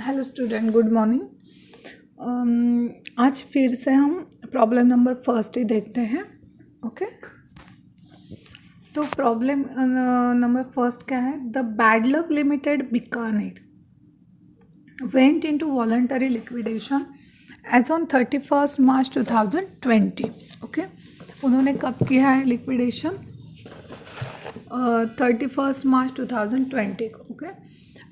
Hello student, good morning. आज फिर से हम प्रॉब्लम नंबर फर्स्ट ही देखते हैं। ओके, तो प्रॉब्लम नंबर फर्स्ट क्या है? The bad luck limited Bikaner went into voluntary liquidation as on 31st March 2020। Okay, उन्होंने कब किया है लिक्विडेशन? 31 मार्च 2020 को। ओके,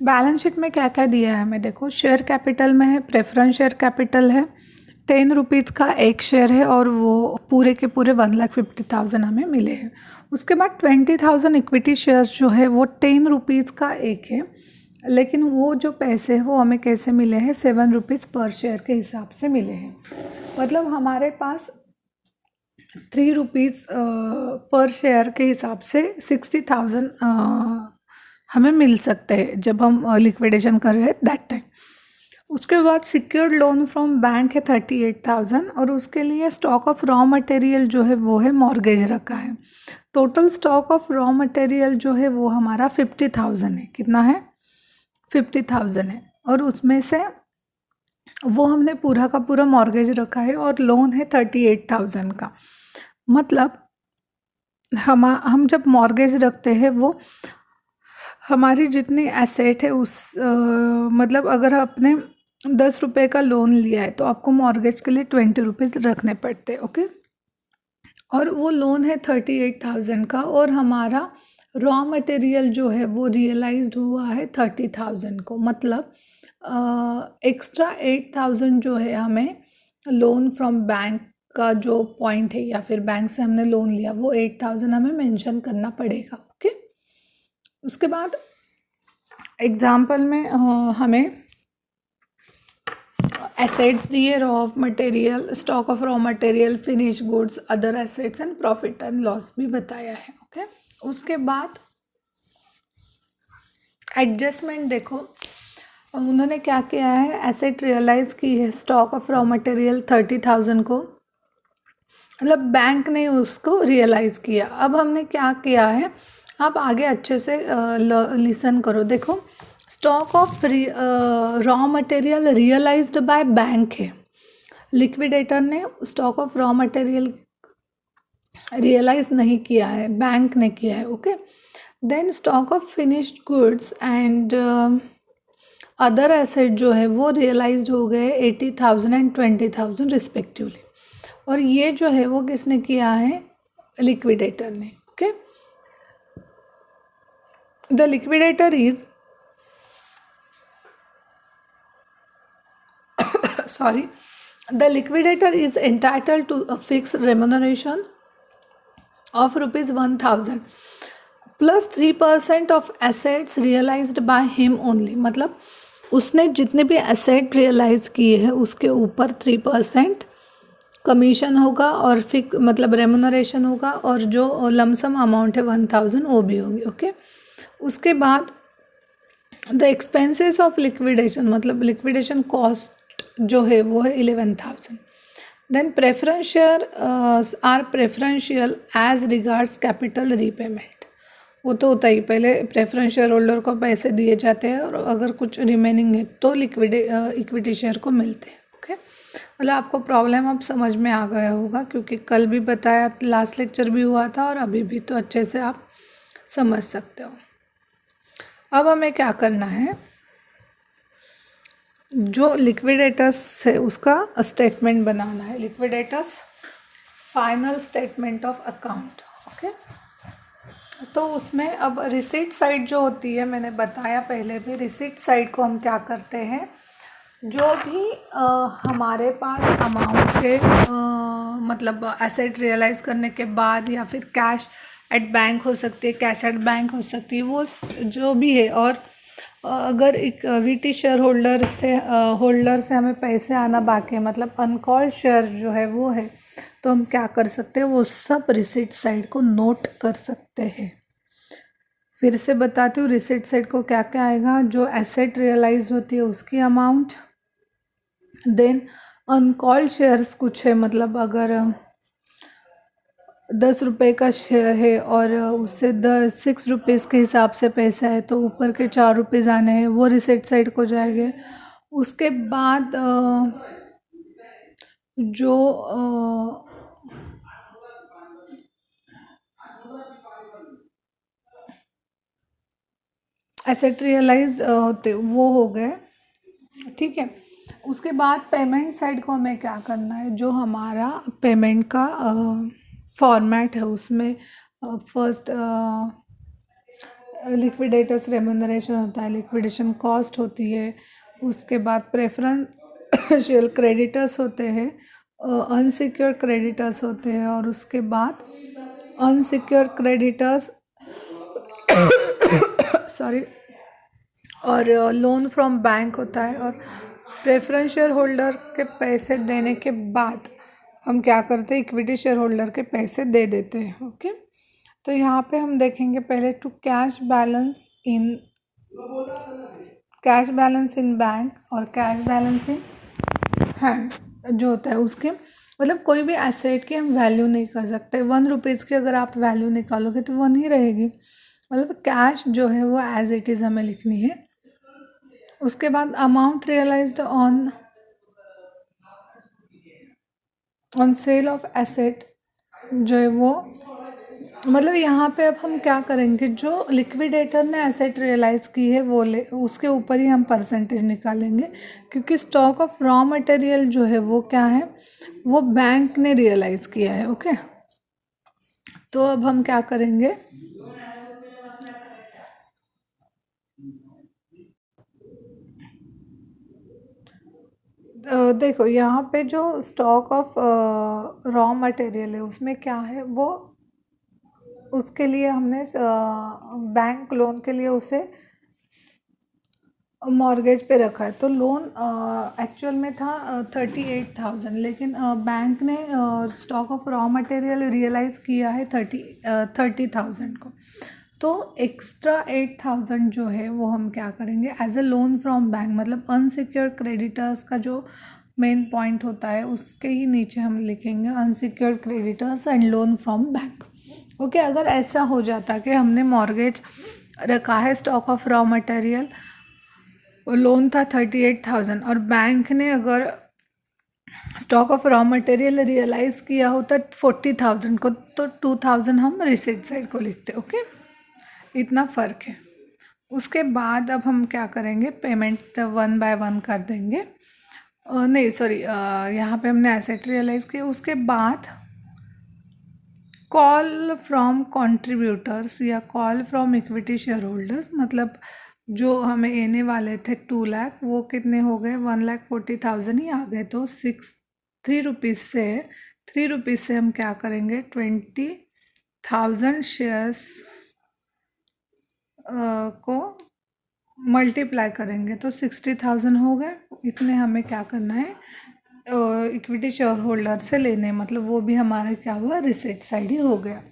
बैलेंस शीट में क्या क्या दिया है हमें देखो। शेयर कैपिटल में है, प्रेफरेंस शेयर कैपिटल है, 10 रुपीज़ का एक शेयर है और वो पूरे के पूरे 1,50,000 हमें मिले हैं। उसके बाद 20,000 इक्विटी शेयर्स जो है वो 10 रुपीज़ का एक है, लेकिन वो जो पैसे हैं वो हमें कैसे मिले हैं? 7 रुपीज़ पर शेयर के हिसाब से मिले हैं। मतलब हमारे पास 3 रुपीज़ पर शेयर के हिसाब से 60,000 हमें मिल सकते हैं जब हम लिक्विडेशन कर रहे हैं दैट टाइम। उसके बाद सिक्योर्ड लोन फ्रॉम बैंक है 38,000 और उसके लिए स्टॉक ऑफ रॉ मटेरियल जो है वो है मॉर्गेज रखा है। Total stock of raw material जो है वो हमारा 50,000 है। कितना है? 50,000 है और उसमें से वो हमने पूरा का पूरा मॉर्गेज रखा है और लोन है 38,000 का। मतलब हम जब मॉर्गेज रखते हैं वो हमारी जितनी एसेट है उस मतलब अगर आपने 10 रुपये का लोन लिया है तो आपको मॉर्गेज के लिए 20 रुपीज़ रखने पड़ते हैं। ओके, और वो लोन है 38,000 का और हमारा रॉ मटेरियल जो है वो रियलाइज्ड हुआ है 30,000 को। मतलब एक्स्ट्रा 8,000 जो है हमें लोन फ्रॉम बैंक का जो पॉइंट है या फिर बैंक से हमने लोन लिया वो 8,000 हमें मेंशन करना पड़ेगा। ओके, उसके बाद एग्जाम्पल में हमें एसेट्स दिए, raw material, stock of raw material, finish goods, other assets and profit and loss भी बताया है। ओके, उसके बाद एडजस्टमेंट देखो, उन्होंने क्या किया है? एसेट रियलाइज की है, स्टॉक ऑफ रॉ मटेरियल 30,000 को, मतलब बैंक ने उसको रियलाइज़ किया। अब हमने क्या किया है, आप आगे अच्छे से लिसन करो। देखो, stock of raw material realised by bank है। लिक्विडेटर ने stock of raw material realise नहीं किया है, बैंक ने किया है। Okay, then stock of finished goods and other asset जो है वो रियलाइज्ड हो गए 80,000 एंड 20,000 रिस्पेक्टिवली। और ये जो है वो किसने किया है? लिक्विडेटर ने। Okay, the liquidator is sorry, the liquidator is entitled to a fixed remuneration of rupees 1,000 plus 3% of assets realized by him only। मतलब उसने जितने भी एसेट रियलाइज किए हैं उसके ऊपर 3% कमीशन होगा और फिक्स मतलब रेमुनरेशन होगा और जो लमसम अमाउंट है 1,000 वो भी होगी। ओके, उसके बाद द एक्सपेंसेस ऑफ लिक्विडेशन, मतलब लिक्विडेशन कॉस्ट जो है वो है 11,000। Then preference share are preferential as regards capital repayment. वो तो होता ही, पहले प्रेफरेंस शेयर होल्डर को पैसे दिए जाते हैं और अगर कुछ रिमेनिंग है तो इक्विटी शेयर को मिलते हैं। ओके, मतलब आपको प्रॉब्लम अब समझ में आ गया होगा क्योंकि कल भी बताया, लास्ट लेक्चर भी हुआ था और अभी भी, तो अच्छे से आप समझ सकते हो। अब हमें क्या करना है, जो लिक्विडेटर्स है उसका स्टेटमेंट बनाना है, liquidators final statement of account. Okay, तो उसमें अब रिसीट साइड जो होती है, मैंने बताया पहले भी, रिसीट साइड को हम क्या करते हैं, जो भी हमारे पास अमाउंट है मतलब एसेट रियलाइज़ करने के बाद या फिर कैश एट बैंक हो सकती है, कैश एट बैंक हो सकती है, वो जो भी है। और अगर इक्विटी शेयर होल्डर से हमें पैसे आना बाकी है, मतलब अनकॉल्ड शेयर जो है वो है, तो हम क्या कर सकते हैं, वो सब रिसीट साइड को नोट कर सकते हैं। फिर से बताती हूँ, रिसीट साइड को क्या क्या आएगा, जो एसेट रियलाइज होती है उसकी अमाउंट, देन अनकॉल्ड शेयर्स कुछ है, मतलब अगर 10 रुपये का शेयर है और उससे 6 रुपीज़ के हिसाब से पैसा है तो ऊपर के 4 रुपीज़ आने हैं, वो रिसीट साइड को जाएंगे। उसके बाद जो एसेट रियलाइज होते वो हो गए, ठीक है। उसके बाद पेमेंट साइड को हमें क्या करना है, जो हमारा पेमेंट का फॉर्मेट है उसमें फर्स्ट लिक्विडेटर्स रेम्यूनरेशन होता है, लिक्विडेशन कॉस्ट होती है, उसके बाद प्रेफरेंशियल क्रेडिटर्स होते हैं, अनसिक्योर्ड क्रेडिटर्स होते हैं, और उसके बाद अनसिक्योर्ड क्रेडिटर्स सॉरी, और लोन फ्रॉम बैंक होता है, और प्रेफरेंस शेयर होल्डर के पैसे देने के बाद हम क्या करते हैं, इक्विटी शेयर होल्डर के पैसे दे देते हैं, ओके। तो यहाँ पे हम देखेंगे पहले to cash balance in bank और कैश बैलेंस इन हैंड जो होता है उसके, मतलब कोई भी एसेट की हम वैल्यू नहीं कर सकते। 1 रुपीज़ की अगर आप वैल्यू निकालोगे तो 1 ही रहेगी, मतलब कैश जो है वो एज इट इज़ हमें लिखनी है। उसके बाद amount realised on sale of asset जो है वो, मतलब यहाँ पे अब हम क्या करेंगे, जो लिक्विडेटर ने एसेट रियलाइज की है वो ले उसके ऊपर ही हम परसेंटेज निकालेंगे, क्योंकि स्टॉक ऑफ रॉ मटेरियल जो है वो क्या है, वो बैंक ने रियलाइज किया है, ओके। तो अब हम क्या करेंगे, देखो यहाँ पे जो स्टॉक ऑफ रॉ मटेरियल है उसमें क्या है, वो उसके लिए हमने बैंक लोन के लिए उसे मॉर्गेज पे रखा है। तो लोन एक्चुअल में था 38,000, लेकिन बैंक ने stock of raw material realise किया है 30,000 को। तो एक्स्ट्रा 8,000 जो है वो हम क्या करेंगे, as a loan from bank, मतलब अनसिक्योर्ड क्रेडिटर्स का जो मेन पॉइंट होता है उसके ही नीचे हम लिखेंगे unsecured creditors and loan from bank, okay. अगर ऐसा हो जाता कि हमने मॉर्गेज रखा है स्टॉक ऑफ रॉ मटेरियल, वो लोन था 38,000, और बैंक ने अगर stock of raw material realise किया होता 40,000 को, तो 2,000 हम रिसिप्ट साइड को लिखते, ओके। इतना फ़र्क है। उसके बाद अब हम क्या करेंगे, पेमेंट 1 बाय 1 कर देंगे। नहीं सॉरी, यहाँ पे हमने एसेट रियलाइज़ किया। उसके बाद कॉल फ्रॉम कॉन्ट्रीब्यूटर्स या call from equity share holders, मतलब जो हमें आने वाले थे 2 लाख, वो कितने हो गए, 1,40,000 ही आ गए। तो 3 रुपीज़ से हम क्या करेंगे, 20,000 शेयर्स को मल्टीप्लाई करेंगे तो 60,000 हो गए। इतने हमें क्या करना है, इक्विटी शेयर होल्डर से लेने, मतलब वो भी हमारा क्या हुआ, रिसिट साइड ही हो गया।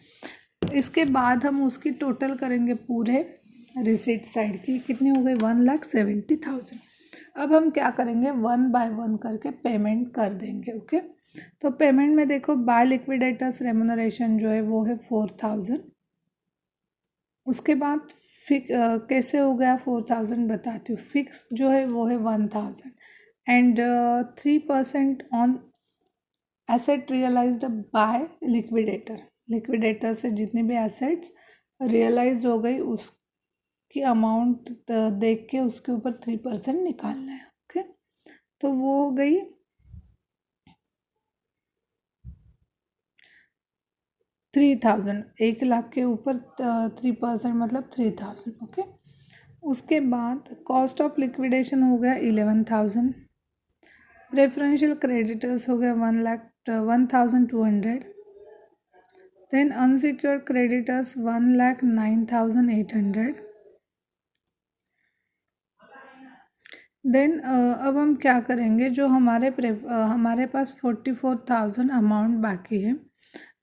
इसके बाद हम उसकी टोटल करेंगे पूरे रिसिट साइड की, कितनी हो गई, 1,70,000। अब हम क्या करेंगे, 1 बाय 1 करके पेमेंट कर देंगे, ओके। तो पेमेंट में देखो, बाय लिक्विडेटर्स रेम्यूनरेशन जो है वो है 4,000। उसके बाद कैसे हो गया 4,000 बताती हूँ। फिक्स जो है वो है 1,000 and 3% on asset realised by liquidator. Liquidator से जितने भी एसेट्स रियलाइज हो गई उसकी अमाउंट देख के उसके ऊपर 3% निकालना है, ओके। तो वो हो गई 3,000, 1 लाख के ऊपर 3% मतलब 3,000, ओके। उसके बाद कॉस्ट ऑफ लिक्विडेशन हो गया 11,000, प्रेफरेंशियल क्रेडिटर्स हो गया 1,200, देन अनसिक्योर्ड क्रेडिटर्स 1,09,800। देन अब हम क्या करेंगे, जो हमारे पास 44,000 अमाउंट बाकी है,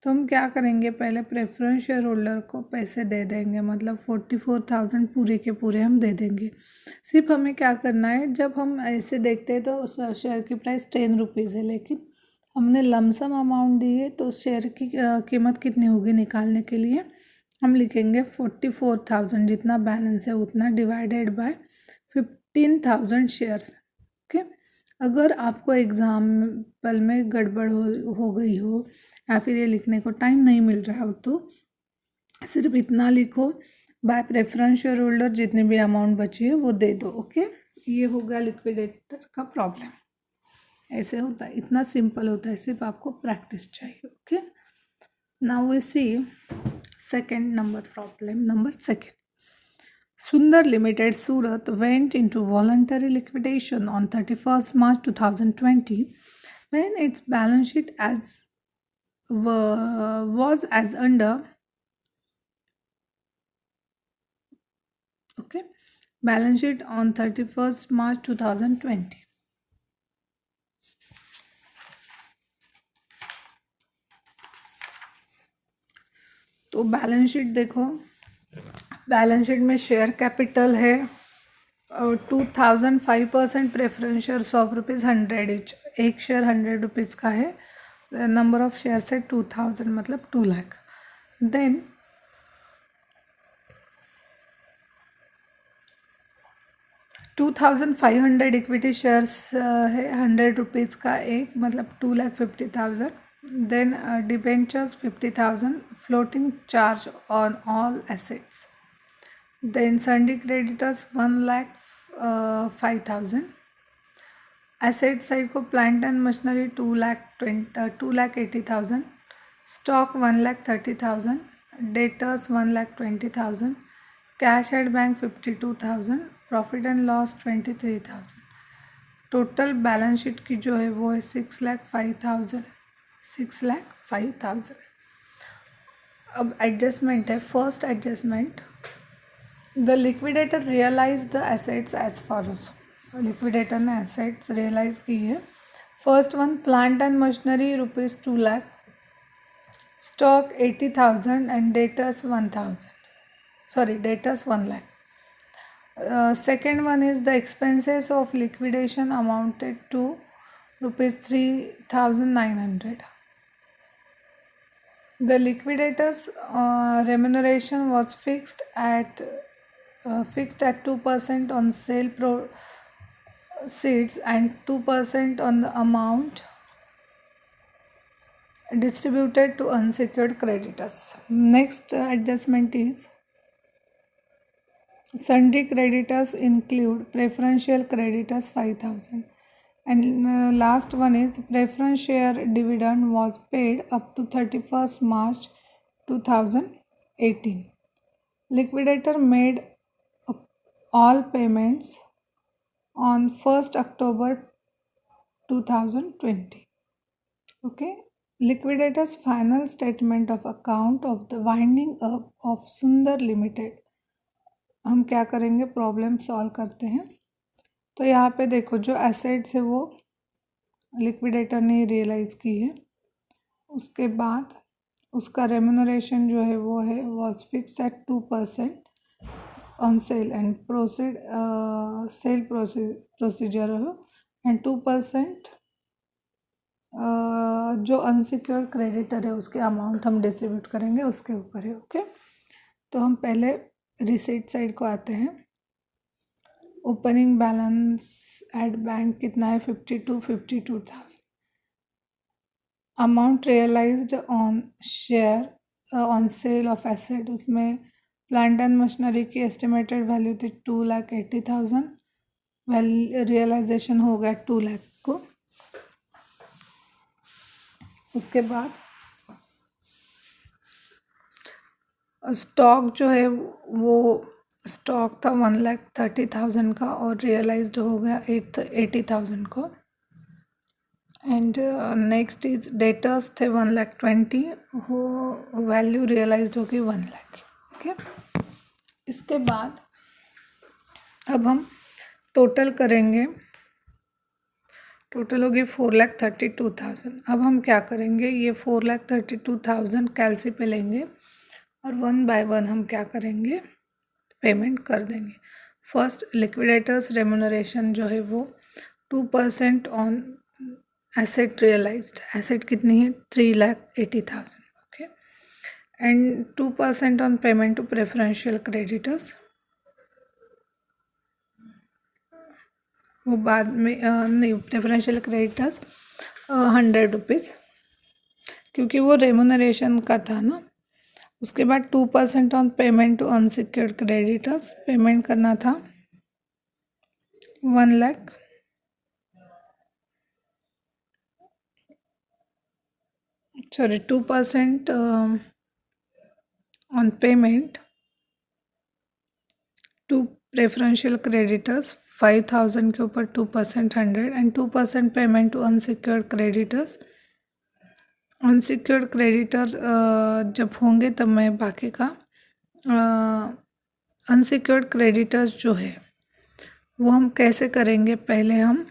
तो हम क्या करेंगे, पहले प्रेफरेंस शेयर होल्डर को पैसे दे देंगे, मतलब 44,000 पूरे के पूरे हम दे देंगे। सिर्फ हमें क्या करना है, जब हम ऐसे देखते हैं तो शेयर की प्राइस 10 रुपीज़ है, लेकिन हमने लमसम अमाउंट दी है, तो शेयर की कीमत कितनी होगी निकालने के लिए हम लिखेंगे 44,000, जितना बैलेंस है उतना डिवाइडेड बाय 15,000 शेयर्स, ओके। अगर आपको एग्जाम्पल में गड़बड़ हो गई हो या फिर ये लिखने को टाइम नहीं मिल रहा हो तो सिर्फ इतना लिखो, बाय प्रेफरेंस शेयर होल्डर जितनी भी अमाउंट बची है वो दे दो। ओके, ये हो गया लिक्विडेटर का प्रॉब्लम। ऐसे होता है, इतना सिंपल होता है, सिर्फ आपको प्रैक्टिस चाहिए। Okay, now we see second number problem number second. Sundar Limited Surat went into voluntary liquidation on 31st March 2020 when its balance sheet was as under. Okay, balance sheet on 31st March 2020. तो balance sheet देखो, balance sheet में share capital है और 2005% preference share ₹100 100 etch, एक share ₹100 का है। Number of shares है 2000 मतलब 2 लाख। देन 2500 इक्विटी शेयर्स है ₹100 का एक, मतलब 2,50,000। Then debentures 50,000, floating charge on all assets. Then Sunday creditors 1,05,000. Asset side को plant and machinery 2,80,000. Stock 1,30,000. Debtors 1,20,000. Cash at bank 52,000. Profit and loss 23,000. Total balance sheet की जो है वो है 6,05,000। 6,05,000। अब एडजस्टमेंट है, first adjustment, The liquidator realized the assets as follows. Liquidator ने assets realize की है। First one, plant and machinery ₹2 lakh, stock 80,000 and debtors 1,000, sorry debtors 1 lakh. Second one is the expenses of liquidation amounted to ₹3,900. The liquidator's remuneration was fixed at 2% on sale proceeds and 2% on the amount distributed to unsecured creditors. Next adjustment is sundry creditors include preferential creditors 5,000, and last one is preference share dividend was paid up to 31st March 2018. Liquidator made all payments on 1st October 2020. Okay, liquidator's final statement of account of the winding up of Sundar Limited. हम क्या करेंगे, problem solve करते हैं। तो यहाँ पे देखो, जो एसेट्स है वो लिक्विडेटर ने रियलाइज़ की है, उसके बाद उसका रेम्यूनरेशन जो है वो है was fix eight 2% on sale and proceed sale procedure and 2% जो अनसिक्योर्ड क्रेडिटर है उसके अमाउंट हम डिस्ट्रीब्यूट करेंगे उसके ऊपर है। ओके, तो हम पहले रिसीट साइड को आते हैं। ओपनिंग बैलेंस एट बैंक कितना है, 52,000। Amount realised on share on sale of asset, उसमें प्लांट एंड मशीनरी की एस्टिमेटेड वैल्यू थी 2,80,000, रियलाइजेशन हो गया 2 लाख को। उसके बाद स्टॉक जो है वो स्टॉक था 1,30,000 का और रियलाइज्ड हो गया 80,000 को। एंड नेक्स्ट इज डेटर्स थे 1,20,000, वो वैल्यू रियलाइज्ड होगी 1 लाख। ओके, इसके बाद अब हम टोटल करेंगे, टोटल होगी 4,32,000। अब हम क्या करेंगे, ये 4,32,000 कैलसी पे लेंगे और 1 बाय 1 हम क्या करेंगे, पेमेंट कर देंगे। फर्स्ट, लिक्विडेटर्स रेम्यूनरेशन जो है वो 2% ऑन एसेट रियलाइज्ड, एसेट कितनी है 3,80,000। Okay, and 2% on payment to preferential creditors, वो बाद में नहीं, प्रेफरेंशियल क्रेडिटर्स 100 रुपीज़, क्योंकि वो रेमुनरेशन का था ना। उसके बाद 2% on payment to unsecured creditors, payment करना था 1 lakh. Sorry, 2% on payment to preferential creditors 5,000 के ऊपर 2% 100, and 2% payment to unsecured creditors. Unsecured creditors जब होंगे तब मैं बाकी का। अनसिक्योर्ड क्रेडिटर्स जो है वो हम कैसे करेंगे, पहले हम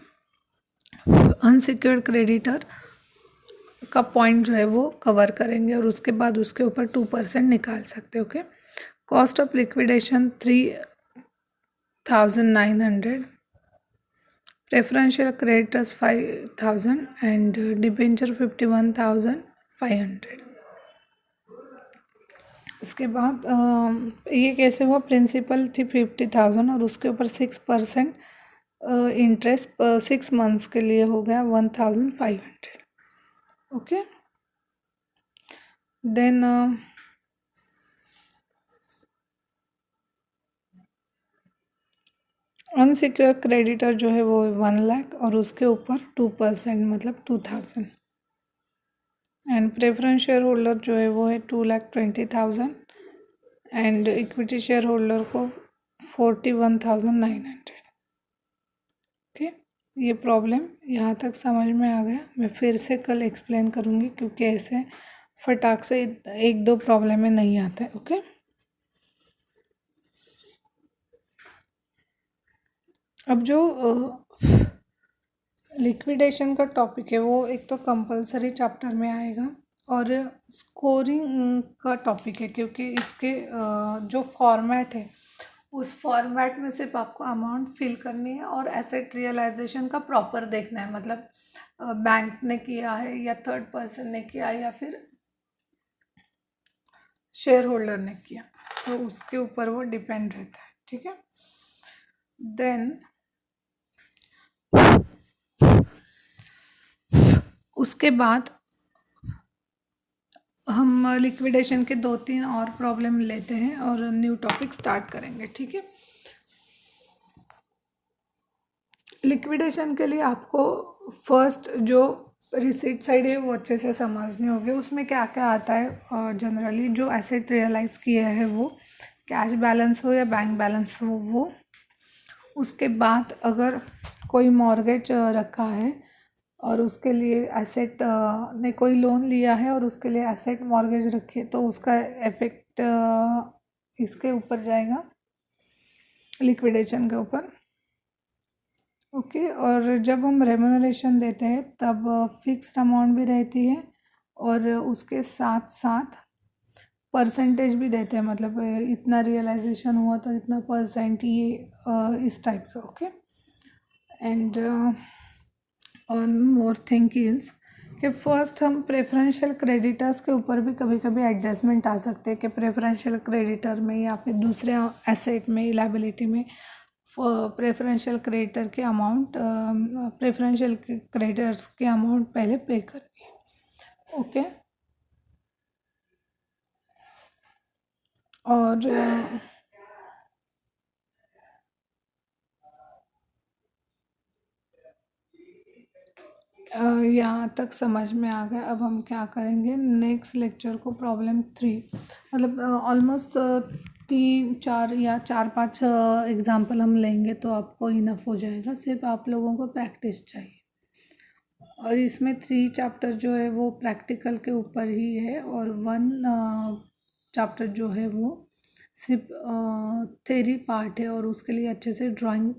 अनसिक्योर्ड क्रेडिटर का पॉइंट जो है वो कवर करेंगे और उसके बाद उसके ऊपर 2% निकाल सकते हैं। Okay, cost of liquidation 3,900, preferential creditors 5,000 and debenture 51,500। उसके बाद ये कैसे हुआ, प्रिंसिपल थी 50,000 और उसके ऊपर 6% इंटरेस्ट 6 मंथ्स के लिए हो गया 1,500। ओके, देन अनसिक्योर क्रेडिटर जो है वो 1 लाख और उसके ऊपर 2% मतलब 2,000, एंड प्रेफरेंस शेयर होल्डर जो है वो है 2,20,000 एंड इक्विटी शेयर होल्डर को 41,900। ओके, ये प्रॉब्लम यहाँ तक समझ में आ गया। मैं फिर से कल एक्सप्लेन करूँगी, क्योंकि ऐसे फटाक से एक दो प्रॉब्लम में नहीं आता है। ओके, अब जो लिक्विडेशन का टॉपिक है वो एक तो कंपलसरी चैप्टर में आएगा, और स्कोरिंग का टॉपिक है, क्योंकि इसके जो फॉर्मेट है उस फॉर्मेट में सिर्फ आपको अमाउंट फिल करनी है और एसेट रियलाइजेशन का प्रॉपर देखना है, मतलब बैंक ने किया है या थर्ड पर्सन ने किया या फिर शेयर होल्डर ने किया, तो उसके ऊपर वो डिपेंड रहता है। ठीक है, देन उसके बाद हम लिक्विडेशन के 2-3 और प्रॉब्लम लेते हैं और न्यू टॉपिक स्टार्ट करेंगे। ठीक है, लिक्विडेशन के लिए आपको फर्स्ट जो रिसीट साइड है वो अच्छे से समझनी होगी। उसमें क्या क्या आता है, जनरली जो एसेट रियलाइज़ किया है वो कैश बैलेंस हो या बैंक बैलेंस हो वो। उसके बाद अगर कोई मॉर्गेज रखा है और उसके लिए एसेट ने कोई लोन लिया है और उसके लिए एसेट मॉर्गेज रखी है, तो उसका इफेक्ट इसके ऊपर जाएगा, लिक्विडेशन के ऊपर। ओके, और जब हम रेम्यूनरेशन देते हैं तब फिक्स्ड अमाउंट भी रहती है और उसके साथ साथ परसेंटेज भी देते हैं, मतलब इतना रियलाइजेशन हुआ तो इतना परसेंट, ये इस टाइप का। Okay, and one more thing is कि फर्स्ट हम प्रेफरेंशियल क्रेडिटर्स के ऊपर भी कभी कभी एडजस्टमेंट आ सकते हैं कि प्रेफरेंशियल क्रेडिटर में या फिर दूसरे एसेट में, लायबिलिटी में प्रेफरेंशियल क्रेडिटर के अमाउंट, प्रेफरेंशियल क्रेडिटर्स के अमाउंट पहले पे करनी है। ओके, और यहाँ तक समझ में आ गया। अब हम क्या करेंगे, नेक्स्ट लेक्चर को प्रॉब्लम 3, मतलब ऑलमोस्ट 3-4 या 4-5 एग्जाम्पल हम लेंगे तो आपको इनफ हो जाएगा, सिर्फ आप लोगों को प्रैक्टिस चाहिए। और इसमें 3 चैप्टर जो है वो प्रैक्टिकल के ऊपर ही है और 1 चैप्टर जो है वो सिर्फ थेरी पार्ट है, और उसके लिए अच्छे से ड्राइंग,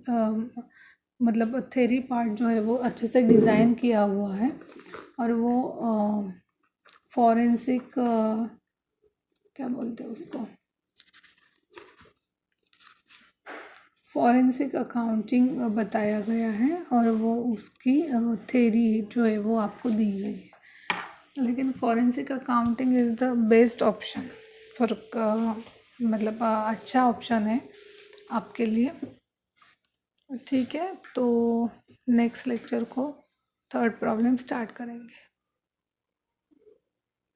मतलब थेरी पार्ट जो है वो अच्छे से डिज़ाइन किया हुआ है, और वो फॉरेंसिक क्या बोलते हैं उसको, फॉरेंसिक अकाउंटिंग बताया गया है, और वो उसकी थेरी जो है वो आपको दी गई है। लेकिन forensic accounting is the best option for, मतलब अच्छा ऑप्शन है आपके लिए। ठीक है, तो नेक्स्ट लेक्चर को थर्ड प्रॉब्लम स्टार्ट करेंगे।